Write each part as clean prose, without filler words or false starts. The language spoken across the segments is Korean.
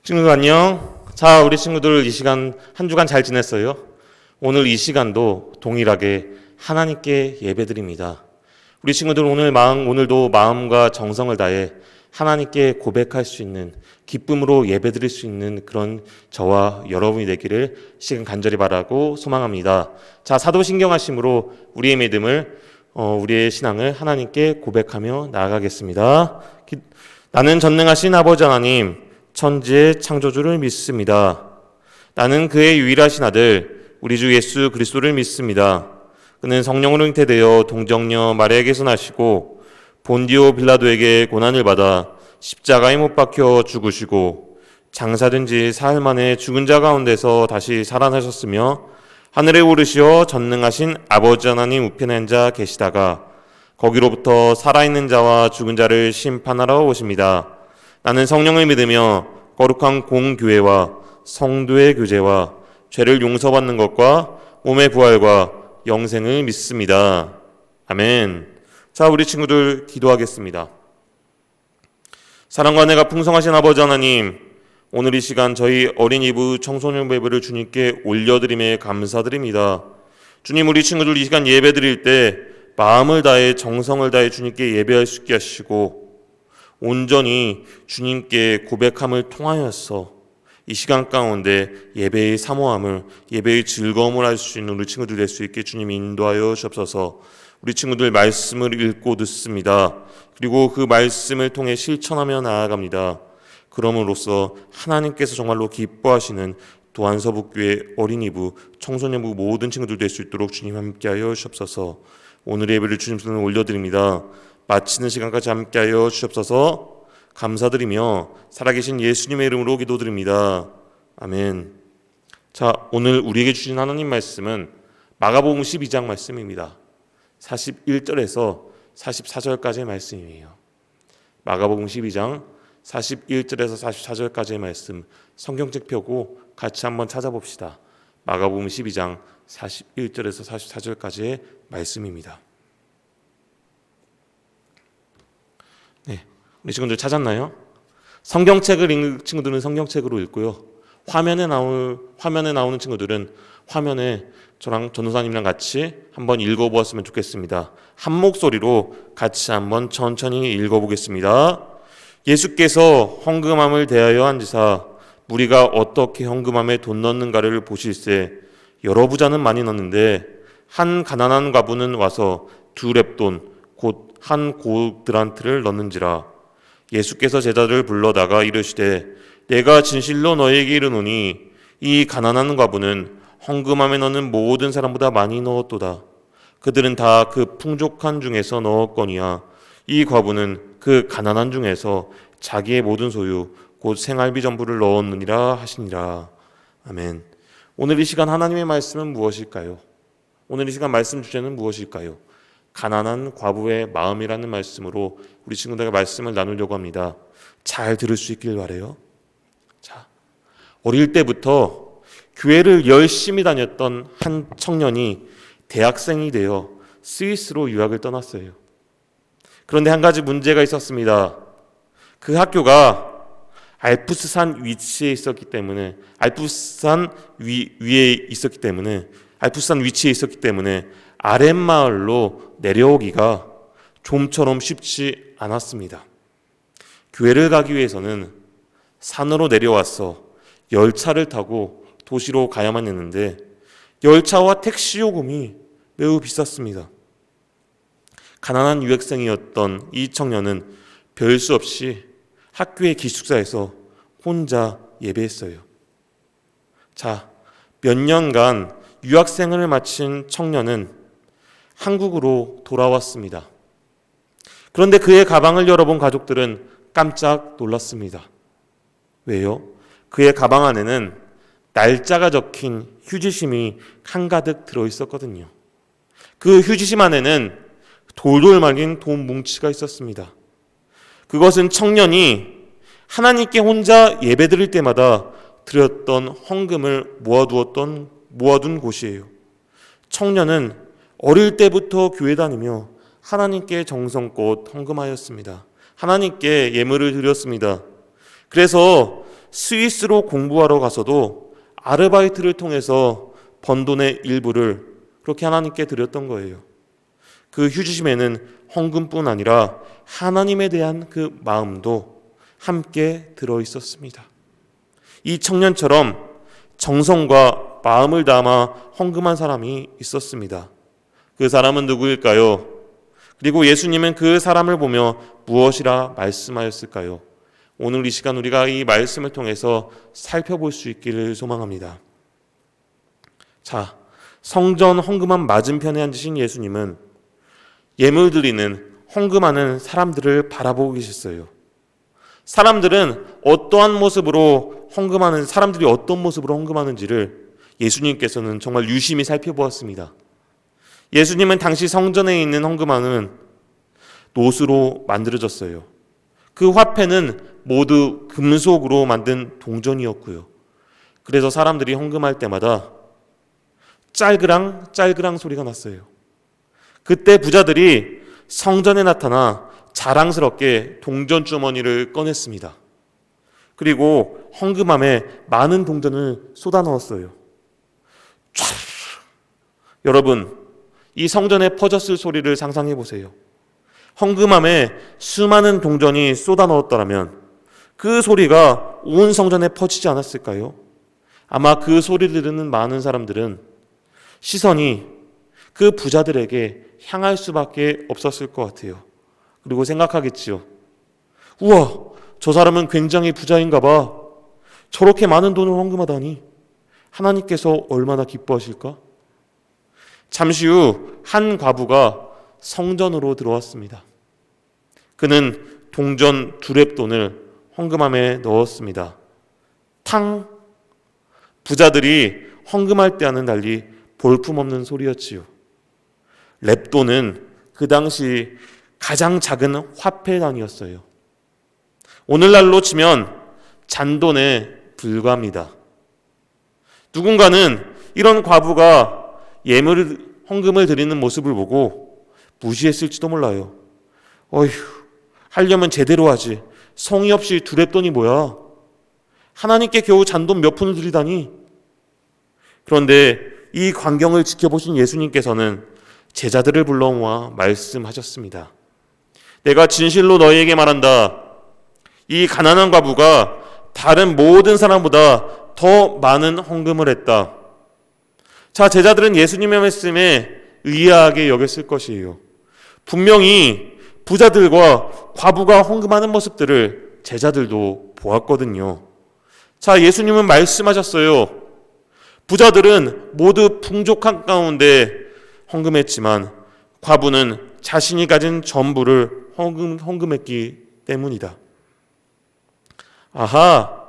친구들 안녕. 자, 우리 친구들 이 시간 한 주간 잘 지냈어요? 오늘 이 시간도 동일하게 하나님께 예배드립니다. 우리 친구들 오늘도 마음과 정성을 다해 하나님께 고백할 수 있는, 기쁨으로 예배드릴 수 있는 그런 저와 여러분이 되기를 시간 간절히 바라고 소망합니다. 자, 사도신경하심으로 우리의 믿음을 우리의 신앙을 하나님께 고백하며 나아가겠습니다. 나는 전능하신 아버지 하나님, 천지의 창조주를 믿습니다. 나는 그의 유일하신 아들 우리 주 예수 그리스도를 믿습니다. 그는 성령으로 잉태되어 동정녀 마리아에게서 나시고 본디오 빌라도에게 고난을 받아 십자가에 못 박혀 죽으시고 장사된 지 사흘 만에 죽은 자 가운데서 다시 살아나셨으며 하늘에 오르시어 전능하신 아버지 하나님 우편에 앉아 계시다가 거기로부터 살아있는 자와 죽은 자를 심판하러 오십니다. 나는 성령을 믿으며 거룩한 공교회와 성도의 교제와 죄를 용서받는 것과 몸의 부활과 영생을 믿습니다. 아멘. 자, 우리 친구들 기도하겠습니다. 사랑과 은혜가 풍성하신 아버지 하나님, 오늘 이 시간 저희 어린이부 청소년 예배를 주님께 올려드림에 감사드립니다. 주님, 우리 친구들 이 시간 예배 드릴 때 마음을 다해 정성을 다해 주님께 예배할 수 있게 하시고 온전히 주님께 고백함을 통하여서 이 시간 가운데 예배의 사모함을, 예배의 즐거움을 할 수 있는 우리 친구들 될 수 있게 주님 인도하여 주옵소서. 우리 친구들 말씀을 읽고 듣습니다. 그리고 그 말씀을 통해 실천하며 나아갑니다. 그럼으로써 하나님께서 정말로 기뻐하시는 도안서북교회 어린이부, 청소년부 모든 친구들 될 수 있도록 주님 함께하여 주옵소서. 오늘의 예배를 주님 손에 올려드립니다. 마치는 시간까지 함께하여 주옵소서. 감사드리며 살아계신 예수님의 이름으로 기도드립니다. 아멘. 자, 오늘 우리에게 주신 하나님 말씀은 마가복음 12장 말씀입니다. 41절에서 44절까지의 말씀이에요. 마가복음 12장 41절에서 44절까지의 말씀, 성경책 펴고 같이 한번 찾아봅시다. 마가복음 12장 41절에서 44절까지의 말씀입니다. 네, 우리 친구들 찾았나요? 성경책을 읽는 친구들은 성경책으로 읽고요. 화면에 나오는 친구들은 화면에 저랑 전도사님이랑 같이 한번 읽어보았으면 좋겠습니다. 한 목소리로 같이 한번 천천히 읽어보겠습니다. 예수께서 헌금함을 대하여 앉으사 무리가 어떻게 헌금함에 돈 넣는가를 보실세 여러 부자는 많이 넣는데 한 가난한 과부는 와서 2렙돈 곧 한 고드란트를 넣는지라. 예수께서 제자들을 불러다가 이르시되 내가 진실로 너희에게 이르노니 이 가난한 과부는 헌금함에 넣는 모든 사람보다 많이 넣었도다. 그들은 다 그 풍족한 중에서 넣었거니와 이 과부는 그 가난한 중에서 자기의 모든 소유 곧 생활비 전부를 넣었느니라 하시니라. 아멘. 오늘 이 시간 하나님의 말씀은 무엇일까요? 오늘 이 시간 말씀 주제는 무엇일까요? 가난한 과부의 마음이라는 말씀으로 우리 친구들과 말씀을 나누려고 합니다. 잘 들을 수 있길 바라요. 자, 어릴 때부터 교회를 열심히 다녔던 한 청년이 대학생이 되어 스위스로 유학을 떠났어요. 그런데 한 가지 문제가 있었습니다. 그 학교가 알프스산 위치에 있었기 때문에 알프스산 위치에 있었기 때문에 아랫마을로 내려오기가 좀처럼 쉽지 않았습니다. 교회를 가기 위해서는 산으로 내려와서 열차를 타고 도시로 가야만 했는데 열차와 택시 요금이 매우 비쌌습니다. 가난한 유학생이었던 이 청년은 별 수 없이 학교의 기숙사에서 혼자 예배했어요. 자, 몇 년간 유학생을 마친 청년은 한국으로 돌아왔습니다. 그런데 그의 가방을 열어본 가족들은 깜짝 놀랐습니다. 왜요? 그의 가방 안에는 날짜가 적힌 휴지심이 한가득 들어있었거든요. 그 휴지심 안에는 돌돌 말린 돈 뭉치가 있었습니다. 그것은 청년이 하나님께 혼자 예배드릴 때마다 드렸던 헌금을 모아둔 곳이에요. 청년은 어릴 때부터 교회 다니며 하나님께 정성껏 헌금하였습니다. 하나님께 예물을 드렸습니다. 그래서 스위스로 공부하러 가서도 아르바이트를 통해서 번 돈의 일부를 그렇게 하나님께 드렸던 거예요. 그 휴지심에는 헌금뿐 아니라 하나님에 대한 그 마음도 함께 들어 있었습니다. 이 청년처럼 정성과 마음을 담아 헌금한 사람이 있었습니다. 그 사람은 누구일까요? 그리고 예수님은 그 사람을 보며 무엇이라 말씀하였을까요? 오늘 이 시간 우리가 이 말씀을 통해서 살펴볼 수 있기를 소망합니다. 자, 성전 헌금함 맞은편에 앉으신 예수님은 예물 드리는 헌금하는 사람들을 바라보고 계셨어요. 사람들은 어떠한 모습으로 헌금하는 사람들이 어떤 모습으로 헌금하는지를 예수님께서는 정말 유심히 살펴보았습니다. 예수님은 당시 성전에 있는 헌금함은 노수로 만들어졌어요. 그 화폐는 모두 금속으로 만든 동전이었고요. 그래서 사람들이 헌금할 때마다 짤그랑 짤그랑 소리가 났어요. 그때 부자들이 성전에 나타나 자랑스럽게 동전 주머니를 꺼냈습니다. 그리고 헌금함에 많은 동전을 쏟아 넣었어요. 여러분, 이 성전에 퍼졌을 소리를 상상해 보세요. 헌금함에 수많은 동전이 쏟아 넣었더라면 그 소리가 온 성전에 퍼지지 않았을까요? 아마 그 소리를 듣는 많은 사람들은 시선이 그 부자들에게 향할 수밖에 없었을 것 같아요. 그리고 생각하겠지요. 우와, 저 사람은 굉장히 부자인가 봐. 저렇게 많은 돈을 헌금하다니 하나님께서 얼마나 기뻐하실까? 잠시 후 한 과부가 성전으로 들어왔습니다. 그는 동전 2렙돈을 헌금함에 넣었습니다. 탕! 부자들이 헌금할 때와는 달리 볼품없는 소리였지요. 렙돈은 그 당시 가장 작은 화폐 단위였어요. 오늘날로 치면 잔돈에 불과합니다. 누군가는 이런 과부가 헌금을 드리는 모습을 보고 무시했을지도 몰라요. 어휴, 하려면 제대로 하지. 성의 없이 2렙돈이 뭐야. 하나님께 겨우 잔돈 몇 푼을 드리다니. 그런데 이 광경을 지켜보신 예수님께서는 제자들을 불러 모아 말씀하셨습니다. 내가 진실로 너희에게 말한다. 이 가난한 과부가 다른 모든 사람보다 더 많은 헌금을 했다. 자, 제자들은 예수님의 말씀에 의아하게 여겼을 것이에요. 분명히 부자들과 과부가 헌금하는 모습들을 제자들도 보았거든요. 자, 예수님은 말씀하셨어요. 부자들은 모두 풍족한 가운데 헌금했지만 과부는 자신이 가진 전부를 헌금했기 때문이다. 아하,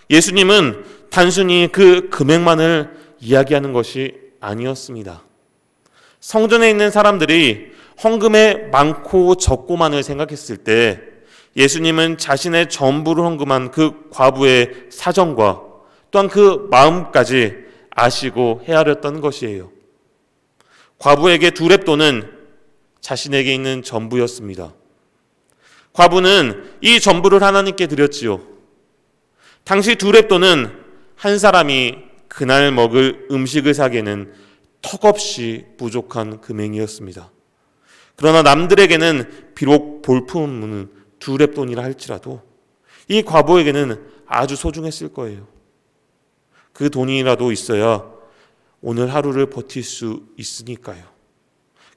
예수님은 단순히 그 금액만을 이야기하는 것이 아니었습니다. 성전에 있는 사람들이 헌금의 많고 적고만을 생각했을 때 예수님은 자신의 전부를 헌금한 그 과부의 사정과 또한 그 마음까지 아시고 헤아렸던 것이에요. 과부에게 2렙돈은 자신에게 있는 전부였습니다. 과부는 이 전부를 하나님께 드렸지요. 당시 2렙돈은 한 사람이 그날 먹을 음식을 사기에는 턱없이 부족한 금액이었습니다. 그러나 남들에게는 비록 볼품은 2렙돈이라 할지라도 이 과부에게는 아주 소중했을 거예요. 그 돈이라도 있어야 오늘 하루를 버틸 수 있으니까요.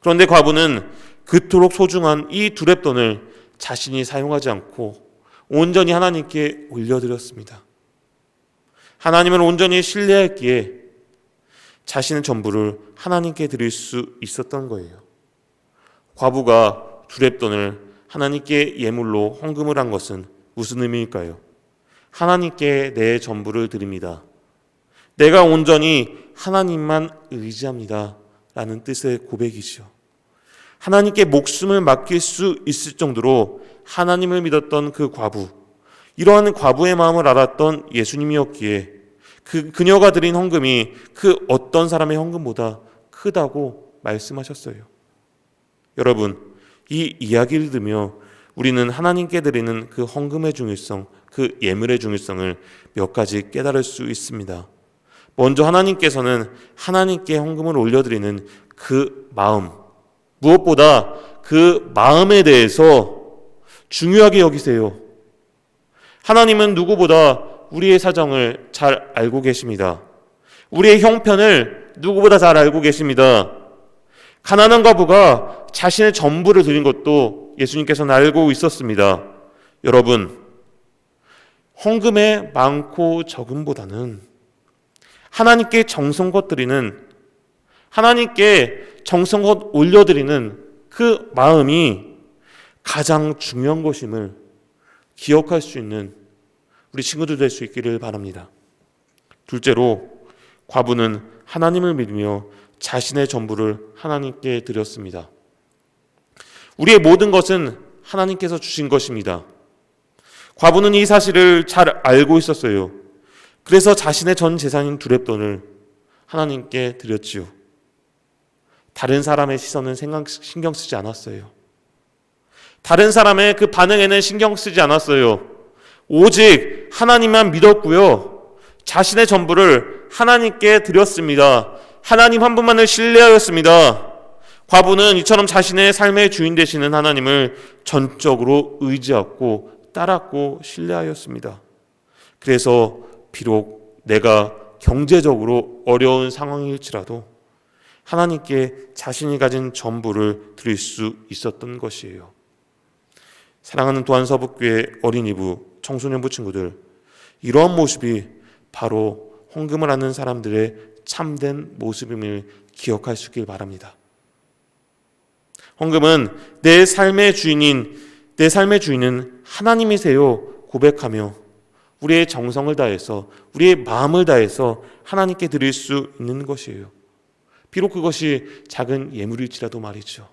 그런데 과부는 그토록 소중한 이 2렙돈을 자신이 사용하지 않고 온전히 하나님께 올려드렸습니다. 하나님을 온전히 신뢰했기에 자신의 전부를 하나님께 드릴 수 있었던 거예요. 과부가 2렙돈을 하나님께 예물로 헌금을 한 것은 무슨 의미일까요? 하나님께 내 전부를 드립니다. 내가 온전히 하나님만 의지합니다. 라는 뜻의 고백이죠. 하나님께 목숨을 맡길 수 있을 정도로 하나님을 믿었던 그 과부, 이러한 과부의 마음을 알았던 예수님이었기에 그녀가 드린 헌금이 그 어떤 사람의 헌금보다 크다고 말씀하셨어요. 여러분, 이 이야기를 들으며 우리는 하나님께 드리는 그 헌금의 중요성 그 예물의 중요성을 몇 가지 깨달을 수 있습니다. 먼저 하나님께서는 하나님께 헌금을 올려드리는 그 마음, 무엇보다 그 마음에 대해서 중요하게 여기세요. 하나님은 누구보다 우리의 사정을 잘 알고 계십니다. 우리의 형편을 누구보다 잘 알고 계십니다. 가난한 과부가 자신의 전부를 드린 것도 예수님께서는 알고 있었습니다. 여러분, 헌금의 많고 적음보다는 하나님께 정성껏 드리는, 하나님께 정성껏 올려드리는 그 마음이 가장 중요한 것임을 기억할 수 있는 우리 친구들 될 수 있기를 바랍니다. 둘째로, 과부는 하나님을 믿으며 자신의 전부를 하나님께 드렸습니다. 우리의 모든 것은 하나님께서 주신 것입니다. 과부는 이 사실을 잘 알고 있었어요. 그래서 자신의 전 재산인 두렙돈을 하나님께 드렸지요. 다른 사람의 시선은 신경 쓰지 않았어요. 다른 사람의 그 반응에는 신경 쓰지 않았어요. 오직 하나님만 믿었고요. 자신의 전부를 하나님께 드렸습니다. 하나님 한 분만을 신뢰하였습니다. 과부는 이처럼 자신의 삶의 주인 되시는 하나님을 전적으로 의지하고 따랐고 신뢰하였습니다. 그래서 비록 내가 경제적으로 어려운 상황일지라도 하나님께 자신이 가진 전부를 드릴 수 있었던 것이에요. 사랑하는 도안서북교회 어린이부, 청소년부 친구들, 이러한 모습이 바로 헌금을 하는 사람들의 참된 모습임을 기억할 수 있길 바랍니다. 헌금은 내 삶의 주인은 하나님이세요 고백하며 우리의 정성을 다해서, 우리의 마음을 다해서 하나님께 드릴 수 있는 것이에요. 비록 그것이 작은 예물일지라도 말이죠.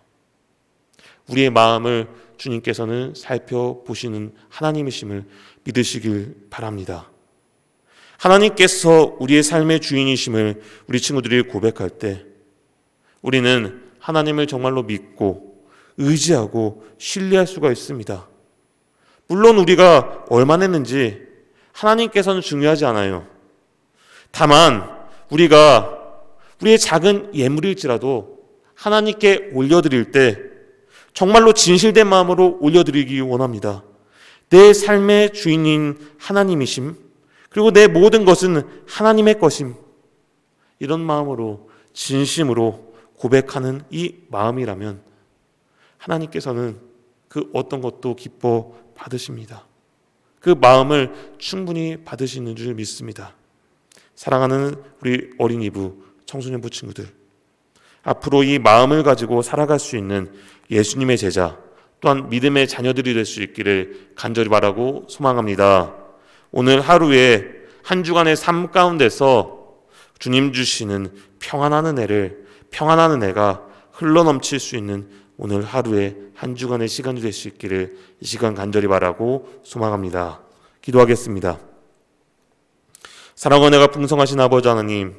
우리의 마음을 주님께서는 살펴보시는 하나님이심을 믿으시길 바랍니다. 하나님께서 우리의 삶의 주인이심을 우리 친구들이 고백할 때 우리는 하나님을 정말로 믿고 의지하고 신뢰할 수가 있습니다. 물론 우리가 얼마나 했는지 하나님께서는 중요하지 않아요. 다만 우리가 우리의 작은 예물일지라도 하나님께 올려드릴 때 정말로 진실된 마음으로 올려드리기 원합니다. 내 삶의 주인인 하나님이심, 그리고 내 모든 것은 하나님의 것임, 이런 마음으로 진심으로 고백하는 이 마음이라면 하나님께서는 그 어떤 것도 기뻐 받으십니다. 그 마음을 충분히 받으시는 줄 믿습니다. 사랑하는 우리 어린이부, 청소년부 친구들, 앞으로 이 마음을 가지고 살아갈 수 있는 예수님의 제자, 또한 믿음의 자녀들이 될 수 있기를 간절히 바라고 소망합니다. 오늘 하루에 한 주간의 삶 가운데서 주님 주시는 평안한 은혜가 흘러넘칠 수 있는 오늘 하루에 한 주간의 시간이 될 수 있기를 이 시간 간절히 바라고 소망합니다. 기도하겠습니다. 사랑과 은혜가 풍성하신 아버지 하나님,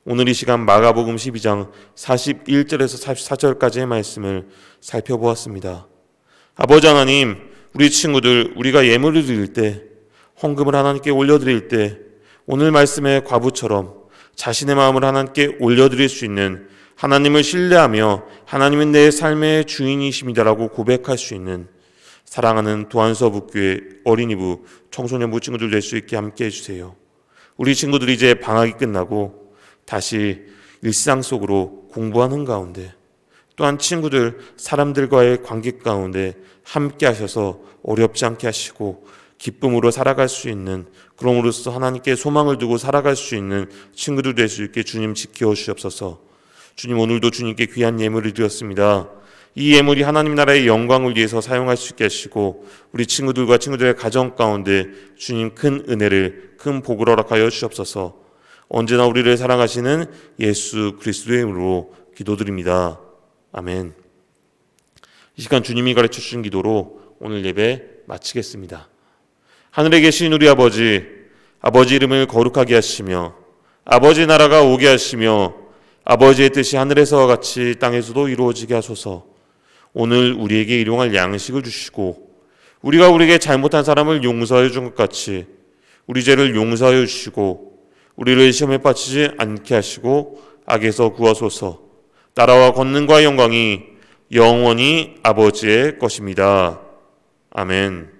오늘 이 시간 마가복음 12장 41절에서 44절까지의 말씀을 살펴보았습니다. 아버지 하나님, 우리 친구들, 우리가 예물을 드릴 때, 헌금을 하나님께 올려드릴 때 오늘 말씀의 과부처럼 자신의 마음을 하나님께 올려드릴 수 있는, 하나님을 신뢰하며 하나님은 내 삶의 주인이십니다라고 고백할 수 있는 사랑하는 도안서북교회 어린이부, 청소년부 친구들 될 수 있게 함께 해주세요. 우리 친구들이 이제 방학이 끝나고 다시 일상 속으로 공부하는 가운데, 또한 친구들, 사람들과의 관계 가운데 함께 하셔서 어렵지 않게 하시고 기쁨으로 살아갈 수 있는, 그럼으로써 하나님께 소망을 두고 살아갈 수 있는 친구들 될 수 있게 주님 지켜 주시옵소서. 주님, 오늘도 주님께 귀한 예물을 드렸습니다. 이 예물이 하나님 나라의 영광을 위해서 사용할 수 있게 하시고 우리 친구들과 친구들의 가정 가운데 주님 큰 은혜를, 큰 복을 허락하여 주시옵소서. 언제나 우리를 사랑하시는 예수 그리스도의 이름으로 기도드립니다. 아멘. 이 시간 주님이 가르쳐 주신 기도로 오늘 예배 마치겠습니다. 하늘에 계신 우리 아버지, 아버지 이름을 거룩하게 하시며 아버지 나라가 오게 하시며 아버지의 뜻이 하늘에서와 같이 땅에서도 이루어지게 하소서. 오늘 우리에게 일용할 양식을 주시고 우리가 우리에게 잘못한 사람을 용서해 준 것 같이 우리 죄를 용서해 주시고 우리를 시험에 빠지지 않게 하시고 악에서 구하소서. 나라와 권능과 영광이 영원히 아버지의 것입니다. 아멘.